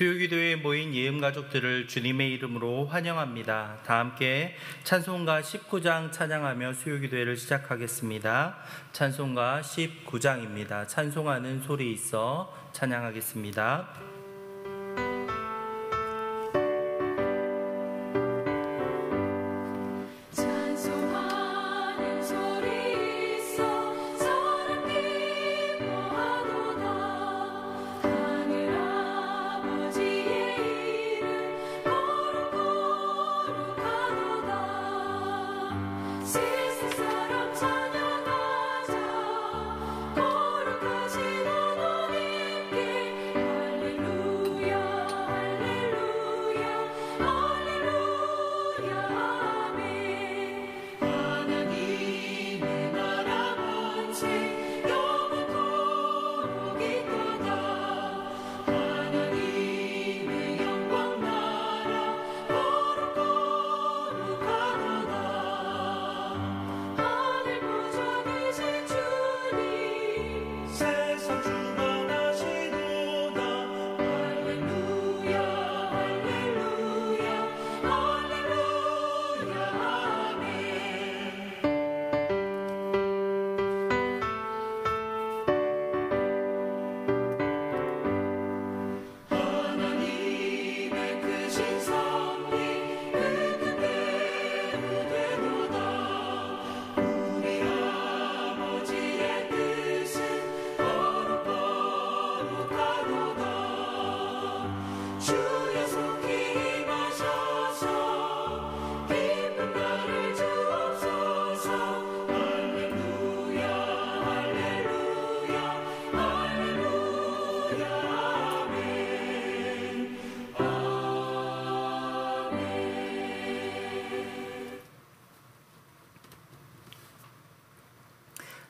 수요기도에 모인 예음가족들을 주님의 이름으로 환영합니다. 다 함께 찬송가 19장 찬양하며 수요기도회를 시작하겠습니다. 찬송가 19장입니다. 찬송하는 소리 있어 찬양하겠습니다.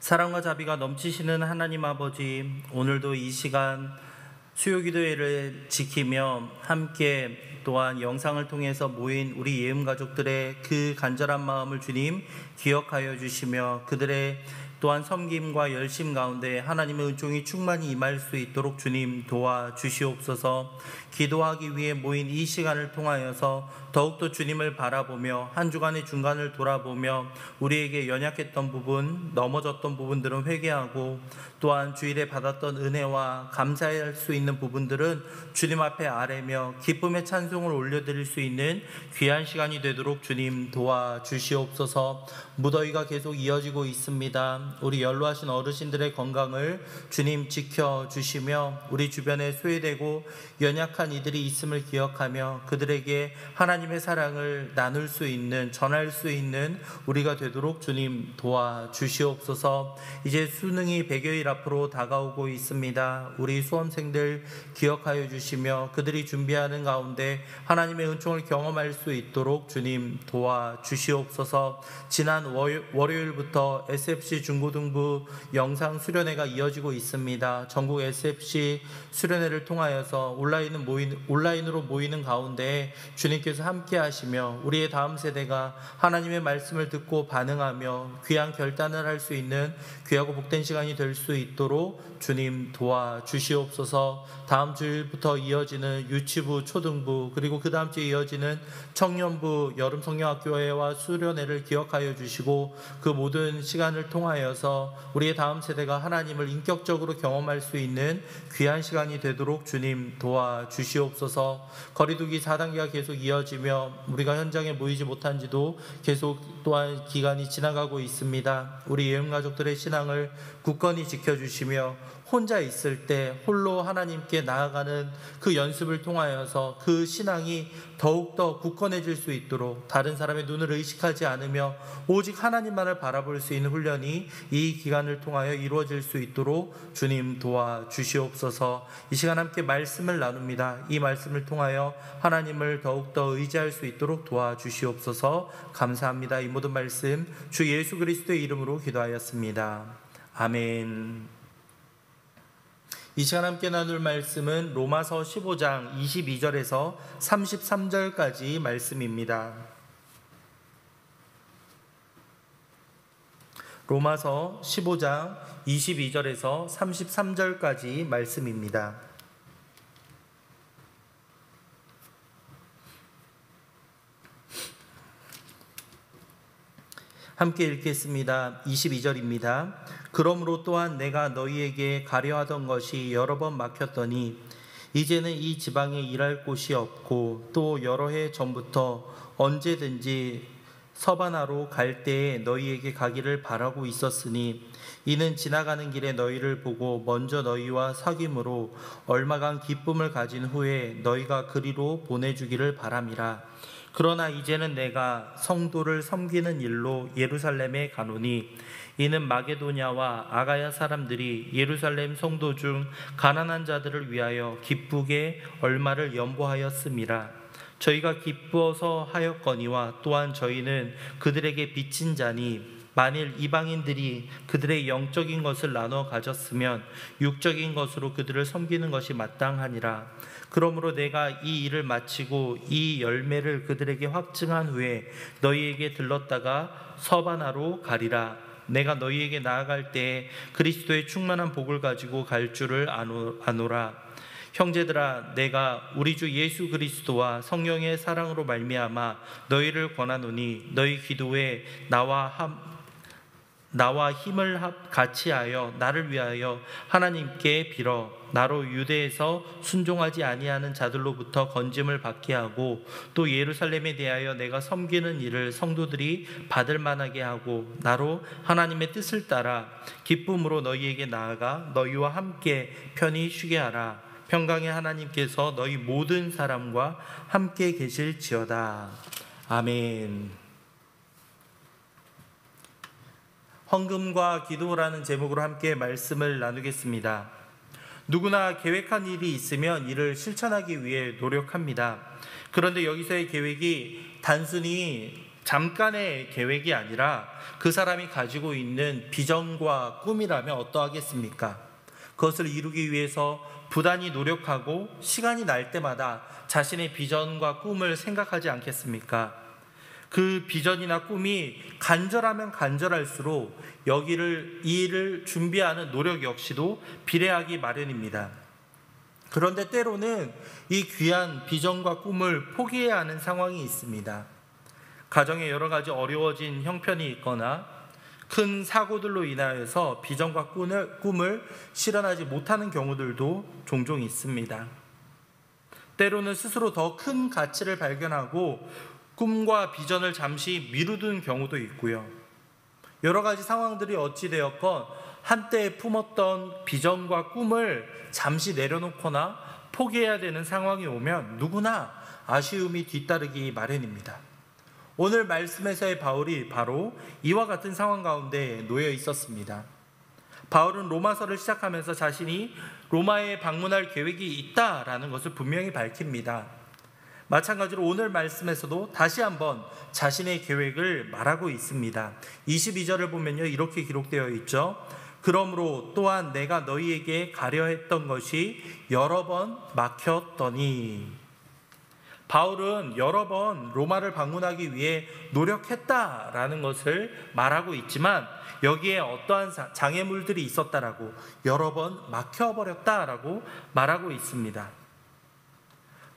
사랑과 자비가 넘치시는 하나님 아버지, 오늘도 이 시간 수요기도회를 지키며 함께 또한 영상을 통해서 모인 우리 예음가족들의 그 간절한 마음을 주님 기억하여 주시며 그들의 또한 섬김과 열심 가운데 하나님의 은총이 충만히 임할 수 있도록 주님 도와주시옵소서. 기도하기 위해 모인 이 시간을 통하여서 더욱더 주님을 바라보며 한 주간의 중간을 돌아보며 우리에게 연약했던 부분, 넘어졌던 부분들은 회개하고 또한 주일에 받았던 은혜와 감사할 수 있는 부분들은 주님 앞에 아뢰며 기쁨의 찬송을 올려드릴 수 있는 귀한 시간이 되도록 주님 도와주시옵소서. 무더위가 계속 이어지고 있습니다. 우리 연로하신 어르신들의 건강을 주님 지켜주시며 우리 주변에 소외되고 연약한 이들이 있음을 기억하며 그들에게 하나님의 사랑을 나눌 수 있는, 전할 수 있는 우리가 되도록 주님 도와주시옵소서. 이제 수능이 100여일 앞으로 다가오고 있습니다. 우리 수험생들 기억하여 주시며 그들이 준비하는 가운데 하나님의 은총을 경험할 수 있도록 주님 도와주시옵소서. 지난 월요일부터 SFC 중고등부 영상 수련회가 이어지고 있습니다. 전국 SFC 수련회를 통하여서 온라인으로 모이는 가운데 주님께서 함께 하시며 우리의 다음 세대가 하나님의 말씀을 듣고 반응하며 귀한 결단을 할 수 있는 귀하고 복된 시간이 될 수 있도록 주님 도와주시옵소서. 다음 주일부터 이어지는 유치부, 초등부, 그리고 그 다음 주에 이어지는 청년부 여름 성령학교회와 수련회를 기억하여 주시고 그 모든 시간을 통하여서 우리의 다음 세대가 하나님을 인격적으로 경험할 수 있는 귀한 시간이 되도록 주님 도와주시옵소서. 거리두기 4단계가 계속 이어지며 우리가 현장에 모이지 못한 지도 계속 또한 기간이 지나가고 있습니다. 우리 예음가족들의 신앙을 굳건히 지켜주시며 혼자 있을 때 홀로 하나님께 나아가는 그 연습을 통하여서 그 신앙이 더욱더 굳건해질 수 있도록 다른 사람의 눈을 의식하지 않으며 오직 하나님만을 바라볼 수 있는 훈련이 이 기간을 통하여 이루어질 수 있도록 주님 도와주시옵소서. 이 시간 함께 말씀을 나눕니다. 이 말씀을 통하여 하나님을 더욱더 의지할 수 있도록 도와주시옵소서. 감사합니다. 이 모든 말씀 주 예수 그리스도의 이름으로 기도하였습니다. 아멘. 이 시간 함께 나눌 말씀은 로마서 15장 22절에서 33절까지 말씀입니다. 로마서 15장 22절에서 33절까지 말씀입니다. 함께 읽겠습니다. 22절입니다. 그러므로 또한 내가 너희에게 가려 하던 것이 여러 번 막혔더니 이제는 이 지방에 일할 곳이 없고 또 여러 해 전부터 언제든지 서바나로 갈 때에 너희에게 가기를 바라고 있었으니 이는 지나가는 길에 너희를 보고 먼저 너희와 사귐으로 얼마간 기쁨을 가진 후에 너희가 그리로 보내주기를 바람이라. 그러나 이제는 내가 성도를 섬기는 일로 예루살렘에 가노니 이는 마게도냐와 아가야 사람들이 예루살렘 성도 중 가난한 자들을 위하여 기쁘게 얼마를 연보하였음이라. 저희가 기뻐서 하였거니와 또한 저희는 그들에게 빚진 자니 만일 이방인들이 그들의 영적인 것을 나눠 가졌으면 육적인 것으로 그들을 섬기는 것이 마땅하니라. 그러므로 내가 이 일을 마치고 이 열매를 그들에게 확증한 후에 너희에게 들렀다가 서바나로 가리라. 내가 너희에게 나아갈 때에 그리스도의 충만한 복을 가지고 갈 줄을 아노라. 형제들아, 내가 우리 주 예수 그리스도와 성령의 사랑으로 말미암아 너희를 권하노니 너희 기도에 나와 힘을 같이 하여 나를 위하여 하나님께 빌어 나로 유대에서 순종하지 아니하는 자들로부터 건짐을 받게 하고 또 예루살렘에 대하여 내가 섬기는 일을 성도들이 받을 만하게 하고 나로 하나님의 뜻을 따라 기쁨으로 너희에게 나아가 너희와 함께 편히 쉬게 하라. 평강의 하나님께서 너희 모든 사람과 함께 계실지어다. 아멘. 헌금과 기도라는 제목으로 함께 말씀을 나누겠습니다. 누구나 계획한 일이 있으면 이를 실천하기 위해 노력합니다. 그런데 여기서의 계획이 단순히 잠깐의 계획이 아니라 그 사람이 가지고 있는 비전과 꿈이라면 어떠하겠습니까? 그것을 이루기 위해서 부단히 노력하고 시간이 날 때마다 자신의 비전과 꿈을 생각하지 않겠습니까? 그 비전이나 꿈이 간절하면 간절할수록 이 일을 준비하는 노력 역시도 비례하기 마련입니다. 그런데 때로는 이 귀한 비전과 꿈을 포기해야 하는 상황이 있습니다. 가정에 여러 가지 어려워진 형편이 있거나 큰 사고들로 인하여서 비전과 꿈을 실현하지 못하는 경우들도 종종 있습니다. 때로는 스스로 더 큰 가치를 발견하고 꿈과 비전을 잠시 미루는 경우도 있고요. 여러 가지 상황들이 어찌되었건 한때 품었던 비전과 꿈을 잠시 내려놓거나 포기해야 되는 상황이 오면 누구나 아쉬움이 뒤따르기 마련입니다. 오늘 말씀에서의 바울이 바로 이와 같은 상황 가운데 놓여 있었습니다. 바울은 로마서를 시작하면서 자신이 로마에 방문할 계획이 있다라는 것을 분명히 밝힙니다. 마찬가지로 오늘 말씀에서도 다시 한번 자신의 계획을 말하고 있습니다. 22절을 보면요, 이렇게 기록되어 있죠. 그러므로 또한 내가 너희에게 가려 했던 것이 여러 번 막혔더니. 바울은 여러 번 로마를 방문하기 위해 노력했다라는 것을 말하고 있지만 여기에 어떠한 장애물들이 있었다라고, 여러 번 막혀버렸다라고 말하고 있습니다.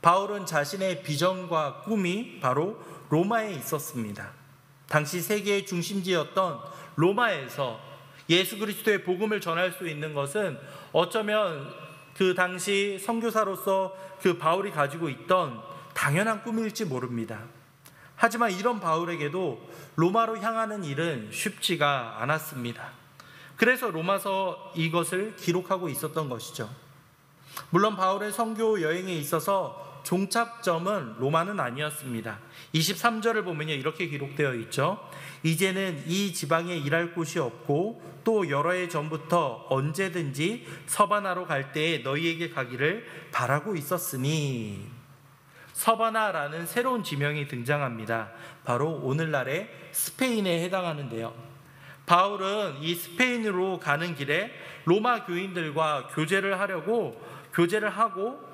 바울은 자신의 비전과 꿈이 바로 로마에 있었습니다. 당시 세계의 중심지였던 로마에서 예수 그리스도의 복음을 전할 수 있는 것은 어쩌면 그 당시 선교사로서 그 바울이 가지고 있던 당연한 꿈일지 모릅니다. 하지만 이런 바울에게도 로마로 향하는 일은 쉽지가 않았습니다. 그래서 로마서 이것을 기록하고 있었던 것이죠. 물론 바울의 선교 여행에 있어서 종착점은 로마는 아니었습니다. 23절을 보면 이렇게 기록되어 있죠. 이제는 이 지방에 일할 곳이 없고 또 여러 해 전부터 언제든지 서바나로 갈 때에 너희에게 가기를 바라고 있었으니. 서바나라는 새로운 지명이 등장합니다. 바로 오늘날의 스페인에 해당하는데요. 바울은 이 스페인으로 가는 길에 로마 교인들과 교제를 하고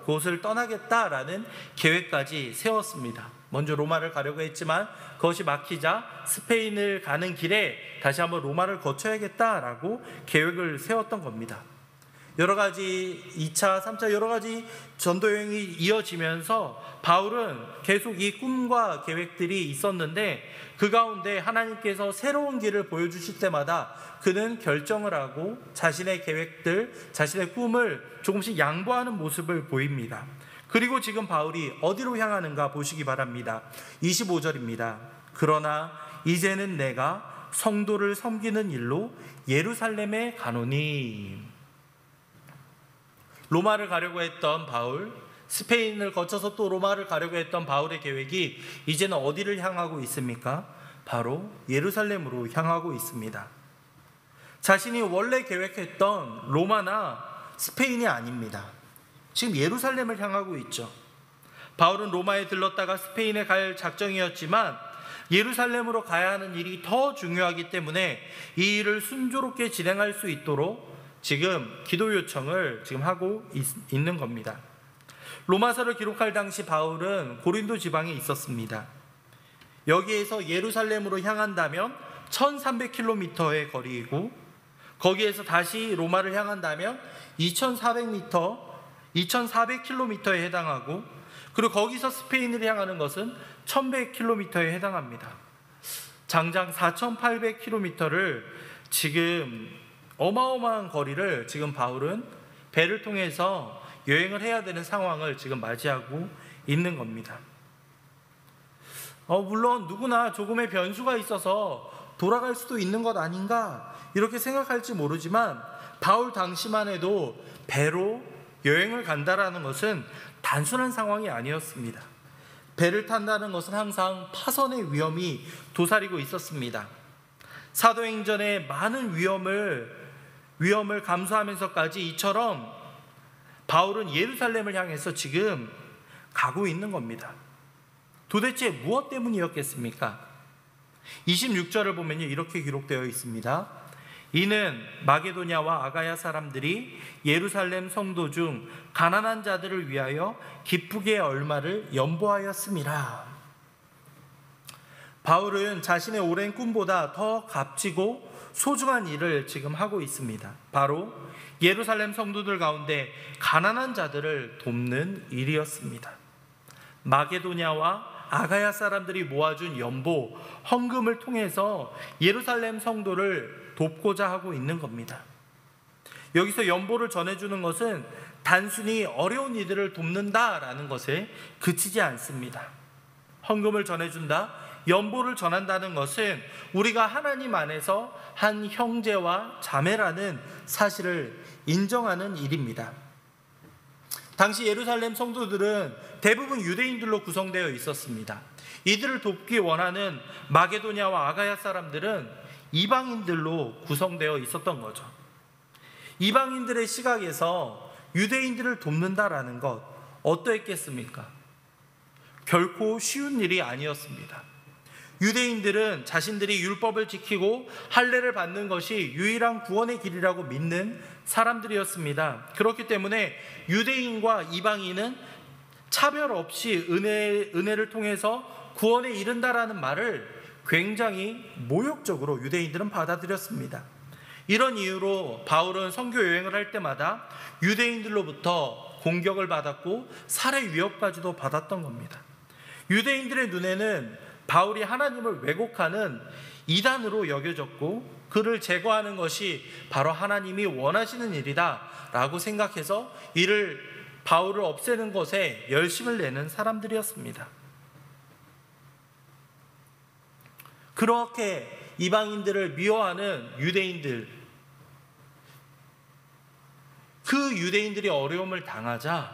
그곳을 떠나겠다라는 계획까지 세웠습니다. 먼저 로마를 가려고 했지만 그것이 막히자 스페인을 가는 길에 다시 한번 로마를 거쳐야겠다라고 계획을 세웠던 겁니다. 여러 가지 2차, 3차 여러 가지 전도 여행이 이어지면서 바울은 계속 이 꿈과 계획들이 있었는데 그 가운데 하나님께서 새로운 길을 보여주실 때마다 그는 결정을 하고 자신의 계획들, 자신의 꿈을 조금씩 양보하는 모습을 보입니다. 그리고 지금 바울이 어디로 향하는가 보시기 바랍니다. 25절입니다. 그러나 이제는 내가 성도를 섬기는 일로 예루살렘에 가노니. 로마를 가려고 했던 바울, 스페인을 거쳐서 또 로마를 가려고 했던 바울의 계획이 이제는 어디를 향하고 있습니까? 바로 예루살렘으로 향하고 있습니다. 자신이 원래 계획했던 로마나 스페인이 아닙니다. 지금 예루살렘을 향하고 있죠. 바울은 로마에 들렀다가 스페인에 갈 작정이었지만 예루살렘으로 가야 하는 일이 더 중요하기 때문에 이 일을 순조롭게 진행할 수 있도록 지금 기도 요청을 지금 하고 있는 겁니다. 로마서를 기록할 당시 바울은 고린도 지방에 있었습니다. 여기에서 예루살렘으로 향한다면 1300km의 거리이고 거기에서 다시 로마를 향한다면 2400km에 해당하고 그리고 거기서 스페인을 향하는 것은 1100km에 해당합니다. 장장 4800km를 지금 어마어마한 거리를 지금 바울은 배를 통해서 여행을 해야 되는 상황을 지금 맞이하고 있는 겁니다. 물론 누구나 조금의 변수가 있어서 돌아갈 수도 있는 것 아닌가 이렇게 생각할지 모르지만 바울 당시만 해도 배로 여행을 간다라는 것은 단순한 상황이 아니었습니다. 배를 탄다는 것은 항상 파선의 위험이 도사리고 있었습니다. 사도행전에 많은 위험을 감수하면서까지 이처럼 바울은 예루살렘을 향해서 지금 가고 있는 겁니다. 도대체 무엇 때문이었겠습니까? 26절을 보면요 이렇게 기록되어 있습니다. 이는 마게도냐와 아가야 사람들이 예루살렘 성도 중 가난한 자들을 위하여 기쁘게 얼마를 연보하였음이라. 바울은 자신의 오랜 꿈보다 더 값지고 소중한 일을 지금 하고 있습니다. 바로 예루살렘 성도들 가운데 가난한 자들을 돕는 일이었습니다. 마게도냐와 아가야 사람들이 모아준 연보, 헌금을 통해서 예루살렘 성도를 돕고자 하고 있는 겁니다. 여기서 연보를 전해주는 것은 단순히 어려운 이들을 돕는다라는 것에 그치지 않습니다. 헌금을 전해준다, 연보를 전한다는 것은 우리가 하나님 안에서 한 형제와 자매라는 사실을 인정하는 일입니다. 당시 예루살렘 성도들은 대부분 유대인들로 구성되어 있었습니다. 이들을 돕기 원하는 마게도냐와 아가야 사람들은 이방인들로 구성되어 있었던 거죠. 이방인들의 시각에서 유대인들을 돕는다라는 것 어떠했겠습니까? 결코 쉬운 일이 아니었습니다. 유대인들은 자신들이 율법을 지키고 할례를 받는 것이 유일한 구원의 길이라고 믿는 사람들이었습니다. 그렇기 때문에 유대인과 이방인은 차별 없이 은혜를 통해서 구원에 이른다라는 말을 굉장히 모욕적으로 유대인들은 받아들였습니다. 이런 이유로 바울은 선교 여행을 할 때마다 유대인들로부터 공격을 받았고 살해 위협까지도 받았던 겁니다. 유대인들의 눈에는 바울이 하나님을 왜곡하는 이단으로 여겨졌고 그를 제거하는 것이 바로 하나님이 원하시는 일이다 라고 생각해서 바울을 없애는 것에 열심을 내는 사람들이었습니다. 그렇게 이방인들을 미워하는 유대인들, 그 유대인들이 어려움을 당하자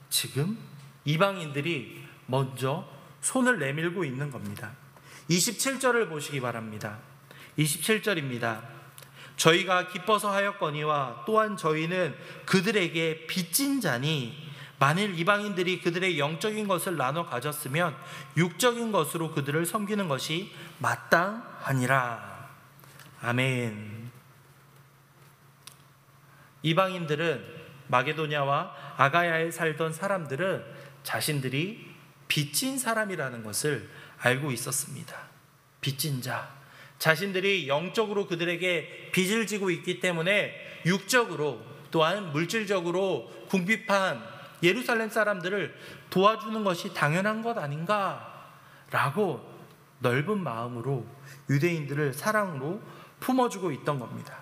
지금 이방인들이 먼저 손을 내밀고 있는 겁니다. 27절을 보시기 바랍니다. 27절입니다. 저희가 기뻐서 하였거니와 또한 저희는 그들에게 빚진 자니 만일 이방인들이 그들의 영적인 것을 나눠 가졌으면 육적인 것으로 그들을 섬기는 것이 마땅하니라. 아멘. 이방인들은 마게도냐와 아가야에 살던 사람들은 자신들이 빚진 사람이라는 것을 알고 있었습니다. 빚진 자, 자신들이 영적으로 그들에게 빚을 지고 있기 때문에 육적으로 또한 물질적으로 궁핍한 예루살렘 사람들을 도와주는 것이 당연한 것 아닌가라고 넓은 마음으로 유대인들을 사랑으로 품어주고 있던 겁니다.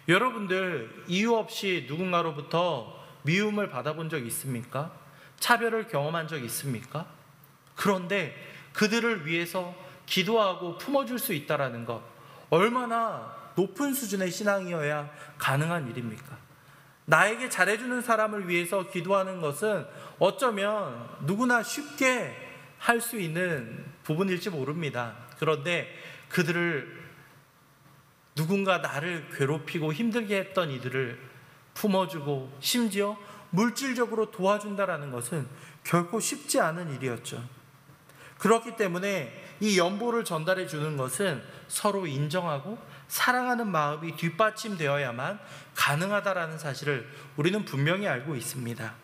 여러분들 이유 없이 누군가로부터 미움을 받아본 적 있습니까? 차별을 경험한 적 있습니까? 그런데 그들을 위해서 기도하고 품어줄 수 있다는 것, 얼마나 높은 수준의 신앙이어야 가능한 일입니까? 나에게 잘해주는 사람을 위해서 기도하는 것은 어쩌면 누구나 쉽게 할 수 있는 부분일지 모릅니다. 그런데 그들을, 누군가 나를 괴롭히고 힘들게 했던 이들을 품어주고 심지어 물질적으로 도와준다는 것은 결코 쉽지 않은 일이었죠. 그렇기 때문에 이 연보를 전달해 주는 것은 서로 인정하고 사랑하는 마음이 뒷받침되어야만 가능하다라는 사실을 우리는 분명히 알고 있습니다.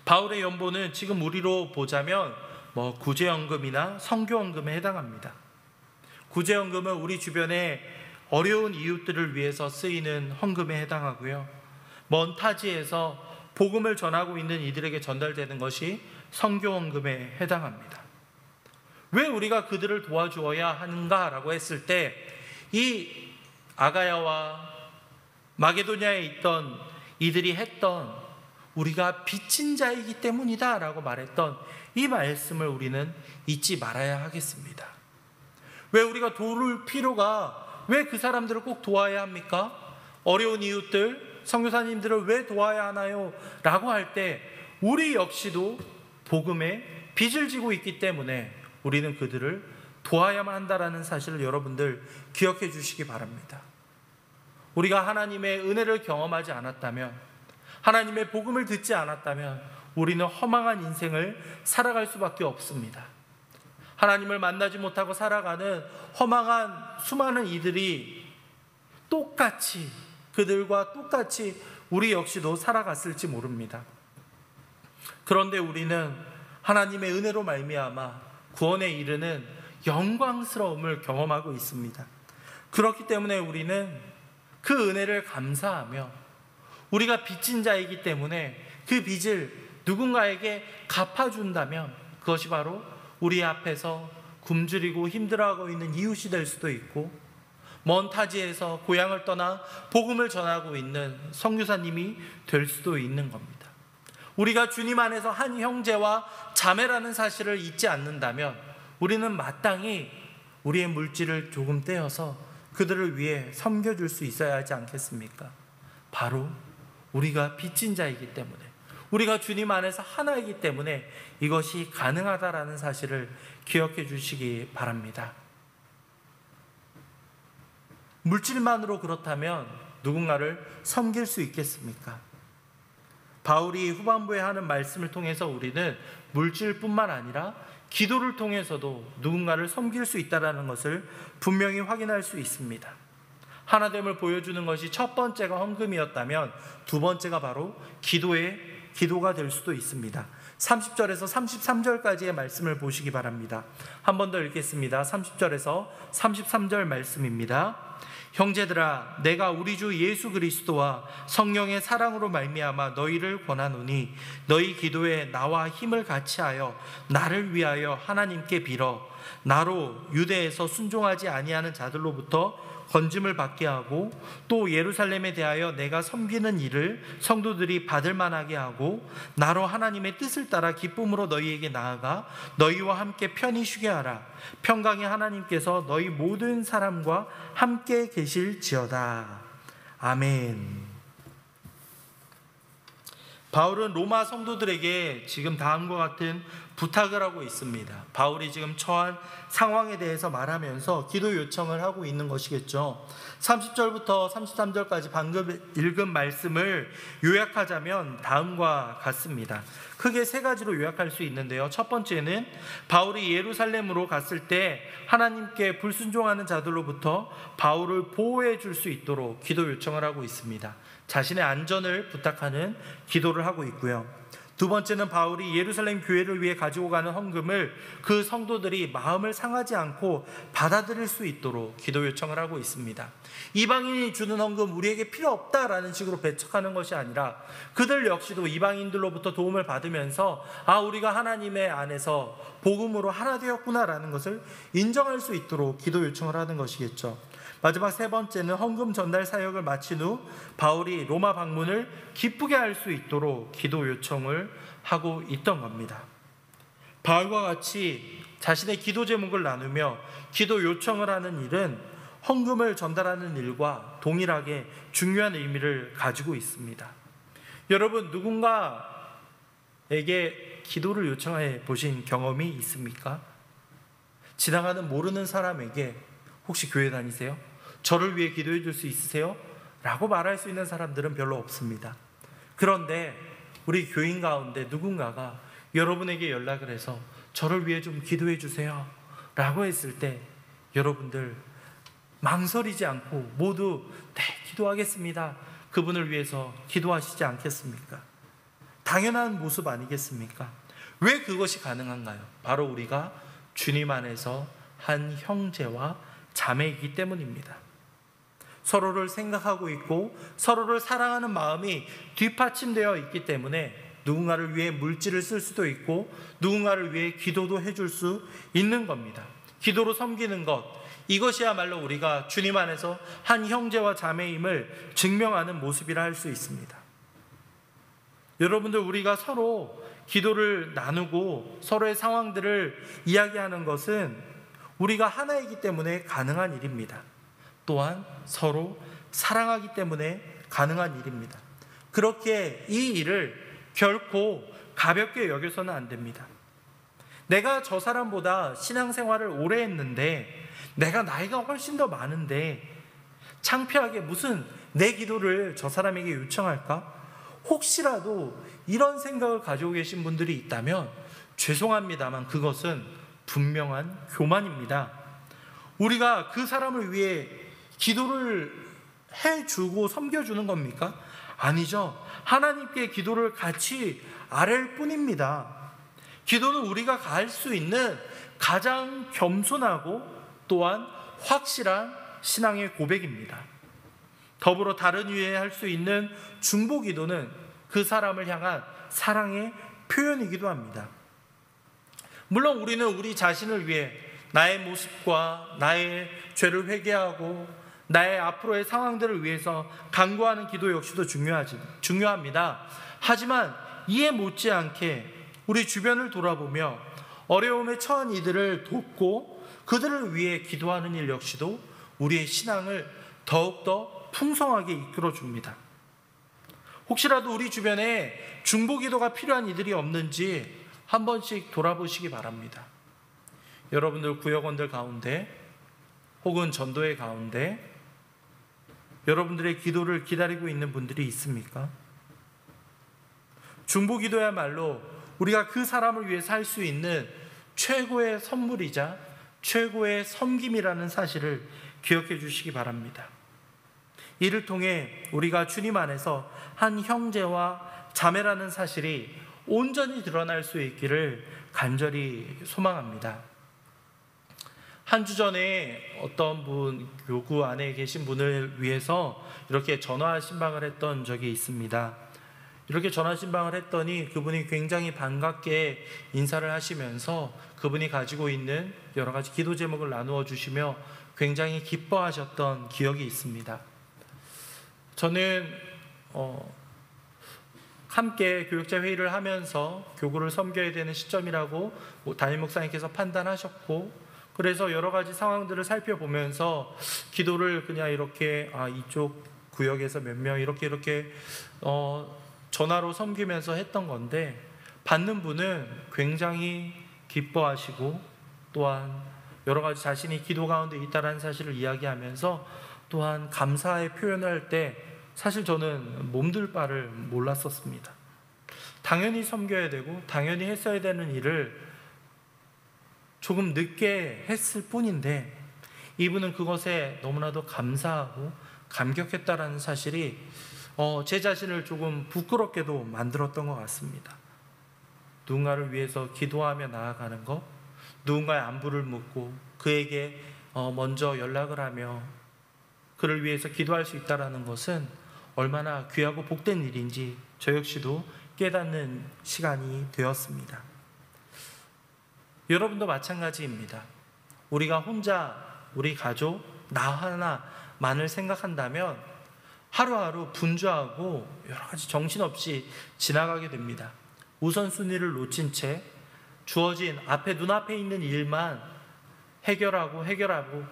바울의 연보는 지금 우리로 보자면 구제연금이나 선교연금에 해당합니다. 구제연금은 우리 주변에 어려운 이웃들을 위해서 쓰이는 헌금에 해당하고요, 먼 타지에서 복음을 전하고 있는 이들에게 전달되는 것이 선교헌금에 해당합니다. 왜 우리가 그들을 도와주어야 하는가라고 했을 때, 이 아가야와 마게도냐에 있던 이들이 했던 우리가 빚진 자이기 때문이다 라고 말했던 이 말씀을 우리는 잊지 말아야 하겠습니다. 왜 우리가 도울 필요가, 왜 그 사람들을 꼭 도와야 합니까? 어려운 이웃들, 선교사님들을 왜 도와야 하나요? 라고 할 때 우리 역시도 복음에 빚을 지고 있기 때문에 우리는 그들을 도와야만 한다는 사실을 여러분들 기억해 주시기 바랍니다. 우리가 하나님의 은혜를 경험하지 않았다면, 하나님의 복음을 듣지 않았다면 우리는 허망한 인생을 살아갈 수밖에 없습니다. 하나님을 만나지 못하고 살아가는 허망한 수많은 이들이 똑같이, 그들과 똑같이 우리 역시도 살아갔을지 모릅니다. 그런데 우리는 하나님의 은혜로 말미암아 구원에 이르는 영광스러움을 경험하고 있습니다. 그렇기 때문에 우리는 그 은혜를 감사하며, 우리가 빚진 자이기 때문에 그 빚을 누군가에게 갚아준다면 그것이 바로 우리 앞에서 굶주리고 힘들어하고 있는 이웃이 될 수도 있고, 먼 타지에서 고향을 떠나 복음을 전하고 있는 선교사님이 될 수도 있는 겁니다. 우리가 주님 안에서 한 형제와 자매라는 사실을 잊지 않는다면 우리는 마땅히 우리의 물질을 조금 떼어서 그들을 위해 섬겨줄 수 있어야 하지 않겠습니까? 바로 우리가 빚진 자이기 때문에, 우리가 주님 안에서 하나이기 때문에 이것이 가능하다라는 사실을 기억해 주시기 바랍니다. 물질만으로 그렇다면 누군가를 섬길 수 있겠습니까? 바울이 후반부에 하는 말씀을 통해서 우리는 물질뿐만 아니라 기도를 통해서도 누군가를 섬길 수 있다는 것을 분명히 확인할 수 있습니다. 하나됨을 보여주는 것이 첫 번째가 헌금이었다면 두 번째가 바로 기도가 될 수도 있습니다. 30절에서 33절까지의 말씀을 보시기 바랍니다. 한 번 더 읽겠습니다. 30절에서 33절 말씀입니다. 형제들아, 내가 우리 주 예수 그리스도와 성령의 사랑으로 말미암아 너희를 권하노니 너희 기도에 나와 힘을 같이하여 나를 위하여 하나님께 빌어 나로 유대에서 순종하지 아니하는 자들로부터 건짐을 받게 하고, 또 예루살렘에 대하여 내가 섬기는 일을 성도들이 받을 만하게 하고, 나로 하나님의 뜻을 따라 기쁨으로 너희에게 나아가 너희와 함께 편히 쉬게 하라. 평강의 하나님께서 너희 모든 사람과 함께 계실지어다. 아멘. 바울은 로마 성도들에게 지금 다음과 같은 부탁을 하고 있습니다. 바울이 지금 처한 상황에 대해서 말하면서 기도 요청을 하고 있는 것이겠죠. 30절부터 33절까지 방금 읽은 말씀을 요약하자면 다음과 같습니다. 크게 세 가지로 요약할 수 있는데요. 첫 번째는 바울이 예루살렘으로 갔을 때 하나님께 불순종하는 자들로부터 바울을 보호해 줄 수 있도록 기도 요청을 하고 있습니다. 자신의 안전을 부탁하는 기도를 하고 있고요. 두 번째는 바울이 예루살렘 교회를 위해 가지고 가는 헌금을 그 성도들이 마음을 상하지 않고 받아들일 수 있도록 기도 요청을 하고 있습니다. 이방인이 주는 헌금 우리에게 필요 없다라는 식으로 배척하는 것이 아니라 그들 역시도 이방인들로부터 도움을 받으면서 우리가 하나님의 안에서 복음으로 하나 되었구나라는 것을 인정할 수 있도록 기도 요청을 하는 것이겠죠. 마지막 세 번째는 헌금 전달 사역을 마친 후 바울이 로마 방문을 기쁘게 할 수 있도록 기도 요청을 하고 있던 겁니다. 바울과 같이 자신의 기도 제목을 나누며 기도 요청을 하는 일은 헌금을 전달하는 일과 동일하게 중요한 의미를 가지고 있습니다. 여러분, 누군가에게 기도를 요청해 보신 경험이 있습니까? 지나가는 모르는 사람에게 혹시 교회 다니세요? 저를 위해 기도해 줄 수 있으세요? 라고 말할 수 있는 사람들은 별로 없습니다. 그런데 우리 교인 가운데 누군가가 여러분에게 연락을 해서 저를 위해 좀 기도해 주세요 라고 했을 때 여러분들 망설이지 않고 모두 네, 기도하겠습니다. 그분을 위해서 기도하시지 않겠습니까? 당연한 모습 아니겠습니까? 왜 그것이 가능한가요? 바로 우리가 주님 안에서 한 형제와 자매이기 때문입니다. 서로를 생각하고 있고 서로를 사랑하는 마음이 뒷받침되어 있기 때문에 누군가를 위해 물질을 쓸 수도 있고 누군가를 위해 기도도 해줄 수 있는 겁니다. 기도로 섬기는 것, 이것이야말로 우리가 주님 안에서 한 형제와 자매임을 증명하는 모습이라 할 수 있습니다. 여러분들, 우리가 서로 기도를 나누고 서로의 상황들을 이야기하는 것은 우리가 하나이기 때문에 가능한 일입니다. 또한 서로 사랑하기 때문에 가능한 일입니다. 그렇게 이 일을 결코 가볍게 여겨서는 안 됩니다. 내가 저 사람보다 신앙생활을 오래 했는데 내가 나이가 훨씬 더 많은데 창피하게 무슨 내 기도를 저 사람에게 요청할까? 혹시라도 이런 생각을 가지고 계신 분들이 있다면 죄송합니다만 그것은 분명한 교만입니다. 우리가 그 사람을 위해 기도를 해주고 섬겨주는 겁니까? 아니죠. 하나님께 기도를 같이 아랠 뿐입니다. 기도는 우리가 갈 수 있는 가장 겸손하고 또한 확실한 신앙의 고백입니다. 더불어 다른 이유에 할 수 있는 중보 기도는 그 사람을 향한 사랑의 표현이기도 합니다. 물론 우리는 우리 자신을 위해 나의 모습과 나의 죄를 회개하고 나의 앞으로의 상황들을 위해서 간구하는 기도 역시도 중요합니다. 하지만 이에 못지않게 우리 주변을 돌아보며 어려움에 처한 이들을 돕고 그들을 위해 기도하는 일 역시도 우리의 신앙을 더욱더 풍성하게 이끌어줍니다. 혹시라도 우리 주변에 중보기도가 필요한 이들이 없는지 한 번씩 돌아보시기 바랍니다. 여러분들 구역원들 가운데 혹은 전도회 가운데 여러분들의 기도를 기다리고 있는 분들이 있습니까? 중보기도야말로 우리가 그 사람을 위해 살 수 있는 최고의 선물이자 최고의 섬김이라는 사실을 기억해 주시기 바랍니다. 이를 통해 우리가 주님 안에서 한 형제와 자매라는 사실이 온전히 드러날 수 있기를 간절히 소망합니다. 한 주 전에 어떤 분, 교구 안에 계신 분을 위해서 이렇게 전화 신방을 했던 적이 있습니다. 이렇게 전화 신방을 했더니 그분이 굉장히 반갑게 인사를 하시면서 그분이 가지고 있는 여러 가지 기도 제목을 나누어 주시며 굉장히 기뻐하셨던 기억이 있습니다. 저는 함께 교육자 회의를 하면서 교구를 섬겨야 되는 시점이라고 담임 목사님께서 판단하셨고, 그래서 여러 가지 상황들을 살펴보면서 기도를 그냥 이렇게 이쪽 구역에서 몇 명 이렇게 전화로 섬기면서 했던 건데, 받는 분은 굉장히 기뻐하시고 또한 여러 가지 자신이 기도 가운데 있다는 사실을 이야기하면서 또한 감사의 표현을 할 때 사실 저는 몸둘 바를 몰랐었습니다. 당연히 섬겨야 되고 당연히 했어야 되는 일을 조금 늦게 했을 뿐인데 이분은 그것에 너무나도 감사하고 감격했다라는 사실이 제 자신을 조금 부끄럽게도 만들었던 것 같습니다. 누군가를 위해서 기도하며 나아가는 것, 누군가의 안부를 묻고 그에게 먼저 연락을 하며 그를 위해서 기도할 수 있다는 것은 얼마나 귀하고 복된 일인지 저 역시도 깨닫는 시간이 되었습니다. 여러분도 마찬가지입니다. 우리가 혼자 우리 가족 나 하나만을 생각한다면 하루하루 분주하고 여러 가지 정신없이 지나가게 됩니다. 우선순위를 놓친 채 주어진 눈앞에 있는 일만 해결하고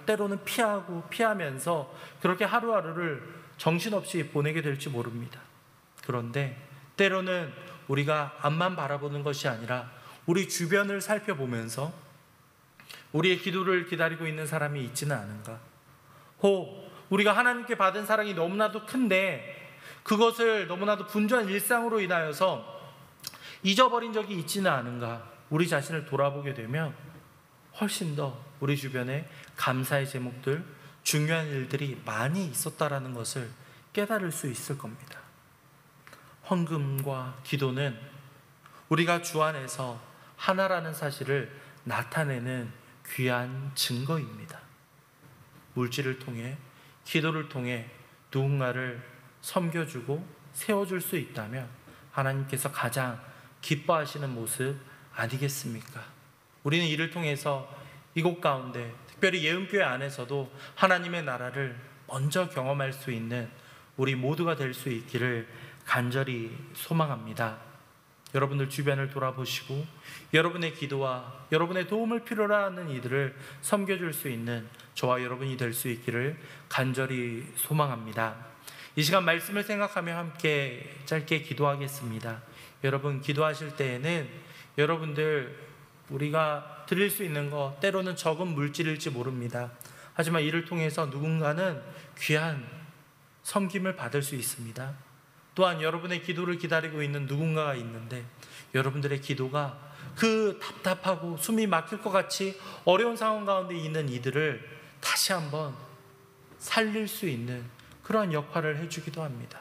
때로는 피하면서 그렇게 하루하루를 정신없이 보내게 될지 모릅니다. 그런데 때로는 우리가 앞만 바라보는 것이 아니라 우리 주변을 살펴보면서 우리의 기도를 기다리고 있는 사람이 있지는 않은가, 우리가 하나님께 받은 사랑이 너무나도 큰데 그것을 너무나도 분주한 일상으로 인하여서 잊어버린 적이 있지는 않은가, 우리 자신을 돌아보게 되면 훨씬 더 우리 주변에 감사의 제목들, 중요한 일들이 많이 있었다라는 것을 깨달을 수 있을 겁니다. 헌금과 기도는 우리가 주 안에서 하나라는 사실을 나타내는 귀한 증거입니다. 물질을 통해, 기도를 통해 누군가를 섬겨주고 세워줄 수 있다면 하나님께서 가장 기뻐하시는 모습 아니겠습니까? 우리는 이를 통해서 이곳 가운데 특별히 예은교회 안에서도 하나님의 나라를 먼저 경험할 수 있는 우리 모두가 될 수 있기를 간절히 소망합니다. 여러분들 주변을 돌아보시고 여러분의 기도와 여러분의 도움을 필요로 하는 이들을 섬겨줄 수 있는 저와 여러분이 될 수 있기를 간절히 소망합니다. 이 시간 말씀을 생각하며 함께 짧게 기도하겠습니다. 여러분 기도하실 때에는 여러분들 우리가 드릴 수 있는 것 때로는 적은 물질일지 모릅니다. 하지만 이를 통해서 누군가는 귀한 섬김을 받을 수 있습니다. 또한 여러분의 기도를 기다리고 있는 누군가가 있는데 여러분들의 기도가 그 답답하고 숨이 막힐 것 같이 어려운 상황 가운데 있는 이들을 다시 한번 살릴 수 있는 그러한 역할을 해주기도 합니다.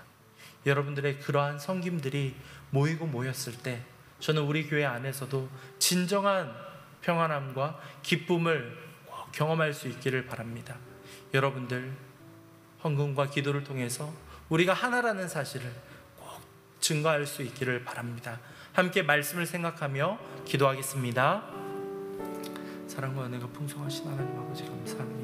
여러분들의 그러한 섬김들이 모였을 때 저는 우리 교회 안에서도 진정한 평안함과 기쁨을 경험할 수 있기를 바랍니다. 여러분들 헌금과 기도를 통해서 우리가 하나라는 사실을 꼭 증거할 수 있기를 바랍니다. 함께 말씀을 생각하며 기도하겠습니다. 사랑과 은혜가 풍성하신 하나님 아버지 감사합니다.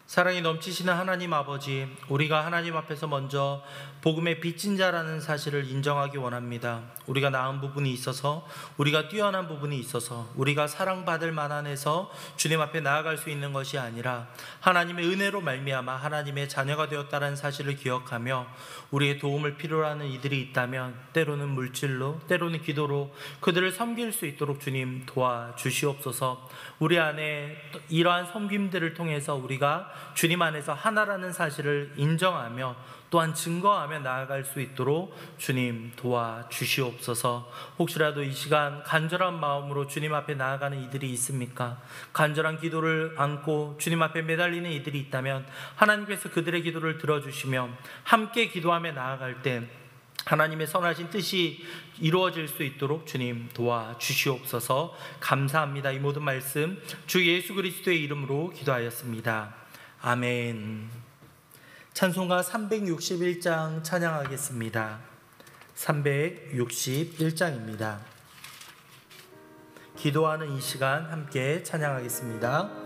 사랑이 넘치시는 하나님 아버지, 우리가 하나님 앞에서 먼저 복음의 빚진 자라는 사실을 인정하기 원합니다. 우리가 나은 부분이 있어서, 우리가 뛰어난 부분이 있어서, 우리가 사랑받을 만한 해서 주님 앞에 나아갈 수 있는 것이 아니라 하나님의 은혜로 말미암아 하나님의 자녀가 되었다는 사실을 기억하며 우리의 도움을 필요로 하는 이들이 있다면 때로는 물질로, 때로는 기도로 그들을 섬길 수 있도록 주님 도와주시옵소서. 우리 안에 이러한 섬김들을 통해서 우리가 주님 안에서 하나라는 사실을 인정하며 또한 증거하며 나아갈 수 있도록 주님 도와주시옵소서. 혹시라도 이 시간 간절한 마음으로 주님 앞에 나아가는 이들이 있습니까? 간절한 기도를 안고 주님 앞에 매달리는 이들이 있다면 하나님께서 그들의 기도를 들어주시며 함께 기도하며 나아갈 때 하나님의 선하신 뜻이 이루어질 수 있도록 주님 도와주시옵소서. 감사합니다. 이 모든 말씀 주 예수 그리스도의 이름으로 기도하였습니다. 아멘. 찬송가 361장 찬양하겠습니다. 361장입니다. 기도하는 이 시간 함께 찬양하겠습니다.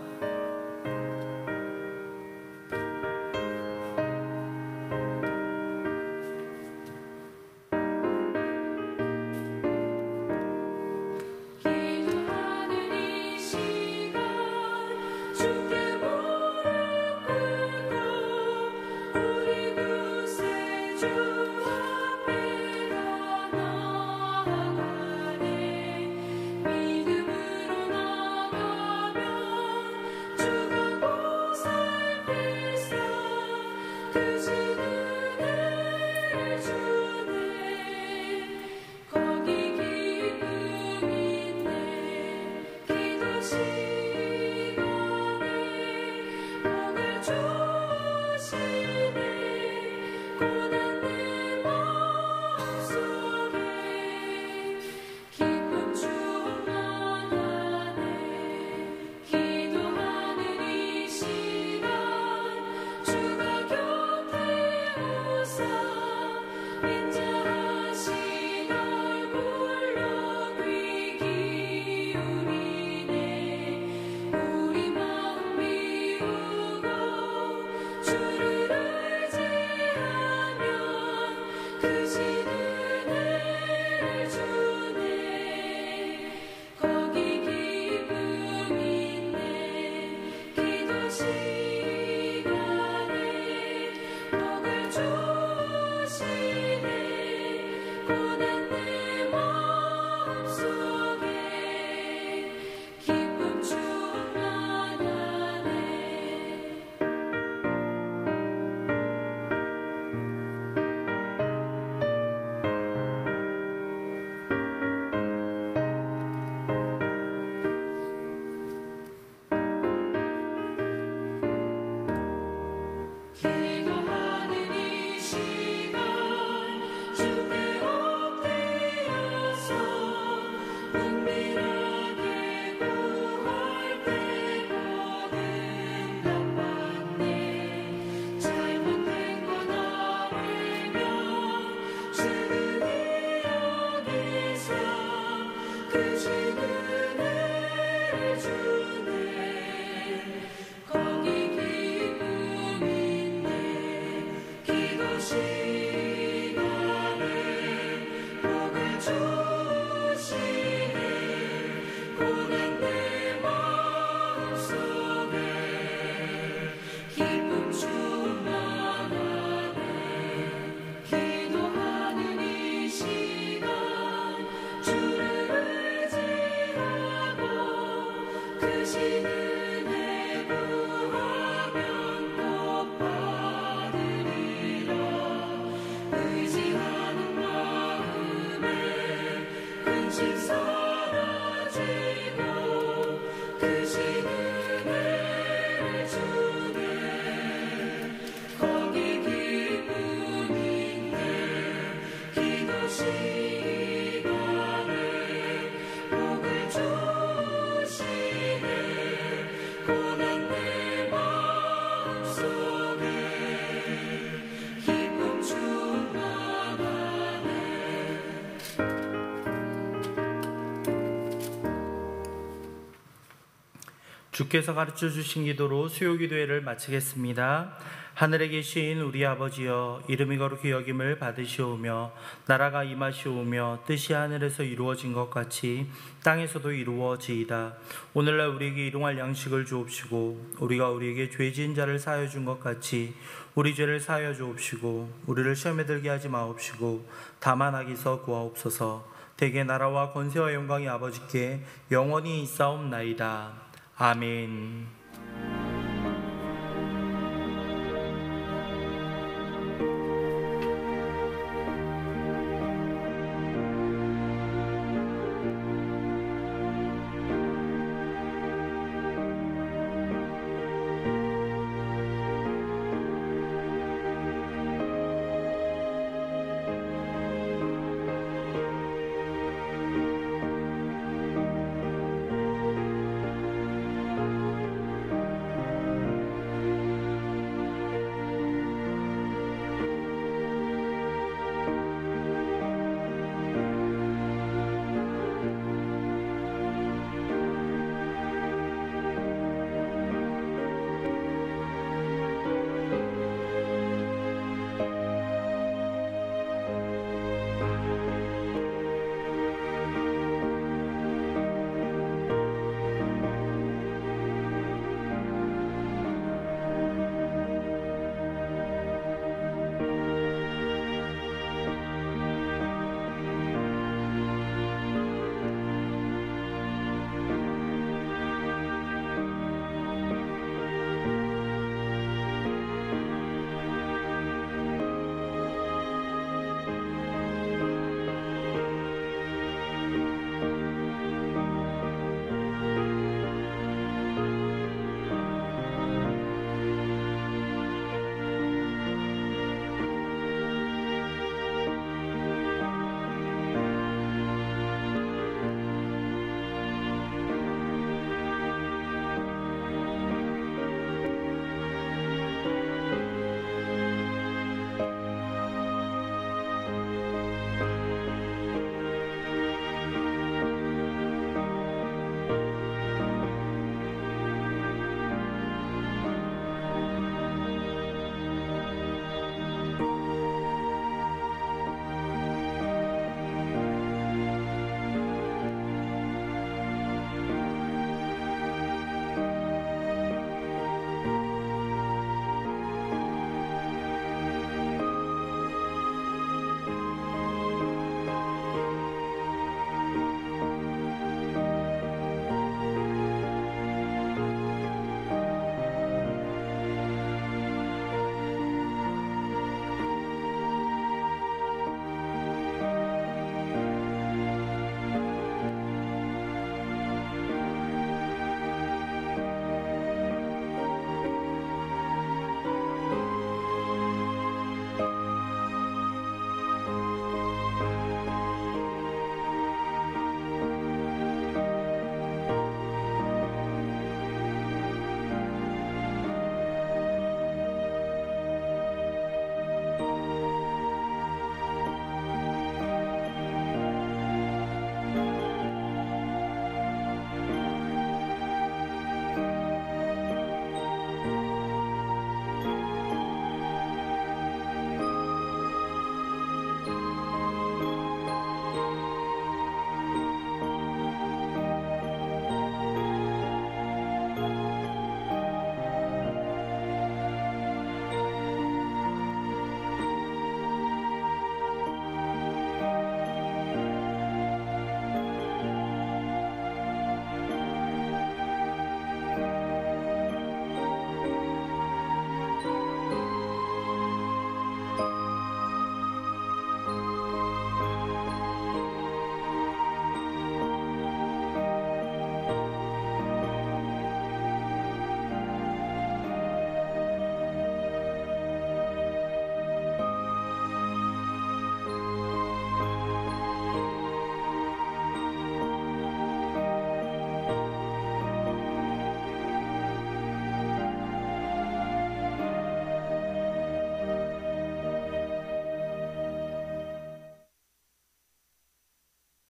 주께서 가르쳐 주신 기도로 수요기도회를 마치겠습니다. 하늘에 계신 우리 아버지여, 이름이 거룩히 여김을 받으시오며 나라가 임하시오며 뜻이 하늘에서 이루어진 것 같이 땅에서도 이루어지이다. 오늘날 우리에게 일용할 양식을 주옵시고 우리가 우리에게 죄 지은 자를 사하여 준 것 같이 우리 죄를 사하여 주옵시고 우리를 시험에 들게 하지 마옵시고 다만 악에서 구하옵소서. 대개 나라와 권세와 영광이 아버지께 영원히 있사옵나이다. 아멘.